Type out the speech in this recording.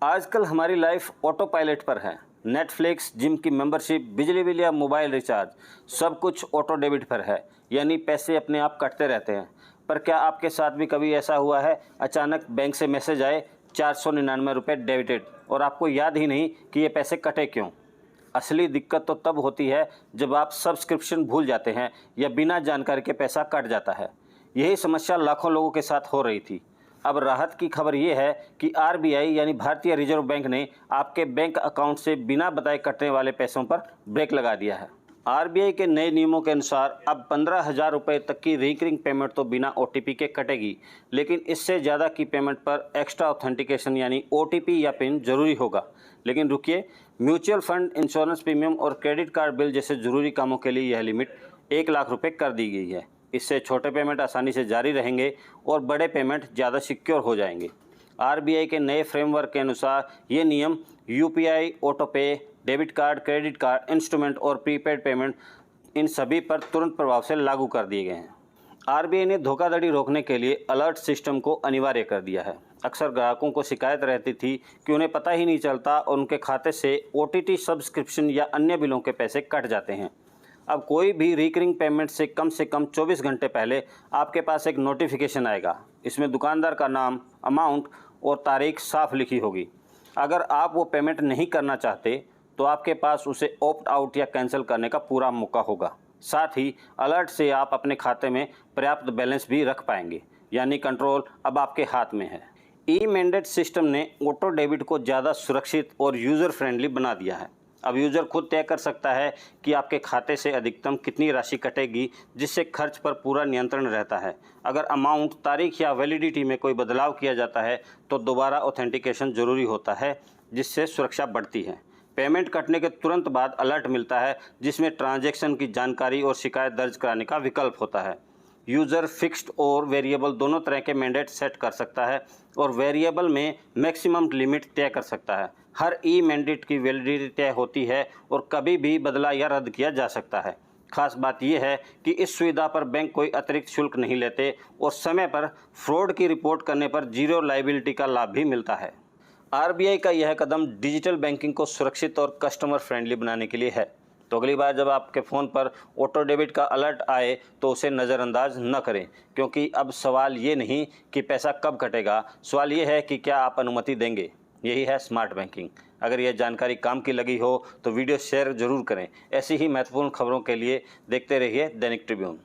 आजकल हमारी life auto pilot पर है। नेटफ्लिक्स, जिम की मेंबरशिप, बिजली बिल या मोबाइल रिचार्ज, सब कुछ ऑटो डेबिट पर है, यानी पैसे अपने आप कटते रहते हैं। पर क्या आपके साथ भी कभी ऐसा हुआ है, अचानक बैंक से मैसेज आए 499 रुपये डेबिटेड और आपको याद ही नहीं कि ये पैसे कटे क्यों? असली दिक्कत तो तब होती है जब आप सब्सक्रिप्शन भूल जाते हैं या बिना जानकारी के पैसा कट जाता है। यही समस्या लाखों लोगों के साथ हो रही थी। अब राहत की खबर ये है कि आरबीआई यानी भारतीय रिजर्व बैंक ने आपके बैंक अकाउंट से बिना बताए कटने वाले पैसों पर ब्रेक लगा दिया है। आरबीआई के नए नियमों के अनुसार अब 15,000 रुपये तक की रिकरिंग पेमेंट तो बिना ओटीपी के कटेगी, लेकिन इससे ज़्यादा की पेमेंट पर एक्स्ट्रा ऑथेंटिकेशन यानी ओटीपी या पिन जरूरी होगा। लेकिन रुकिए, म्यूचुअल फंड, इंश्योरेंस प्रीमियम और क्रेडिट कार्ड बिल जैसे जरूरी कामों के लिए यह लिमिट 1,00,000 रुपये कर दी गई है। इससे छोटे पेमेंट आसानी से जारी रहेंगे और बड़े पेमेंट ज़्यादा सिक्योर हो जाएंगे। आरबीआई के नए फ्रेमवर्क के अनुसार ये नियम यूपीआई, ऑटो पे, debit card, credit card, instrument और प्रीपेड पेमेंट, इन सभी पर तुरंत प्रभाव से लागू कर दिए गए हैं। आरबीआई ने धोखाधड़ी रोकने के लिए अलर्ट सिस्टम को अनिवार्य कर दिया है। अक्सर ग्राहकों को शिकायत रहती थी कि उन्हें पता ही नहीं चलता और उनके खाते से ओटीटी सब्सक्रिप्शन या अन्य बिलों के पैसे कट जाते हैं। अब कोई भी रिकरिंग पेमेंट से कम 24 घंटे पहले आपके पास एक नोटिफिकेशन आएगा। इसमें दुकानदार का नाम, अमाउंट और तारीख साफ लिखी होगी। अगर आप वो पेमेंट नहीं करना चाहते तो आपके पास उसे ऑप्ट आउट या कैंसिल करने का पूरा मौका होगा। साथ ही अलर्ट से आप अपने खाते में पर्याप्त बैलेंस भी रख पाएंगे, यानी कंट्रोल अब आपके हाथ में है। ई मैंडेट सिस्टम ने ऑटो डेबिट को ज़्यादा सुरक्षित और यूज़र फ्रेंडली बना दिया है। अब यूज़र खुद तय कर सकता है कि आपके खाते से अधिकतम कितनी राशि कटेगी, जिससे खर्च पर पूरा नियंत्रण रहता है। अगर अमाउंट, तारीख या वैलिडिटी में कोई बदलाव किया जाता है तो दोबारा ऑथेंटिकेशन ज़रूरी होता है, जिससे सुरक्षा बढ़ती है। पेमेंट कटने के तुरंत बाद अलर्ट मिलता है, जिसमें ट्रांजैक्शन की जानकारी और शिकायत दर्ज कराने का विकल्प होता है। यूज़र फिक्स्ड और वेरिएबल दोनों तरह के मैंडेट सेट कर सकता है और वेरिएबल में मैक्सिमम लिमिट तय कर सकता है। हर ई मैंडेट की वैलिडिटी तय होती है और कभी भी बदला या रद्द किया जा सकता है। खास बात यह है कि इस सुविधा पर बैंक कोई अतिरिक्त शुल्क नहीं लेते और समय पर फ्रॉड की रिपोर्ट करने पर जीरो लायबिलिटी का लाभ भी मिलता है। आरबीआई का यह कदम डिजिटल बैंकिंग को सुरक्षित और कस्टमर फ्रेंडली बनाने के लिए है। तो अगली बार जब आपके फ़ोन पर ऑटो डेबिट का अलर्ट आए तो उसे नज़रअंदाज न करें, क्योंकि अब सवाल ये नहीं कि पैसा कब कटेगा, सवाल ये है कि क्या आप अनुमति देंगे। यही है स्मार्ट बैंकिंग। अगर यह जानकारी काम की लगी हो तो वीडियो शेयर ज़रूर करें। ऐसी ही महत्वपूर्ण खबरों के लिए देखते रहिए दैनिक ट्रिब्यून।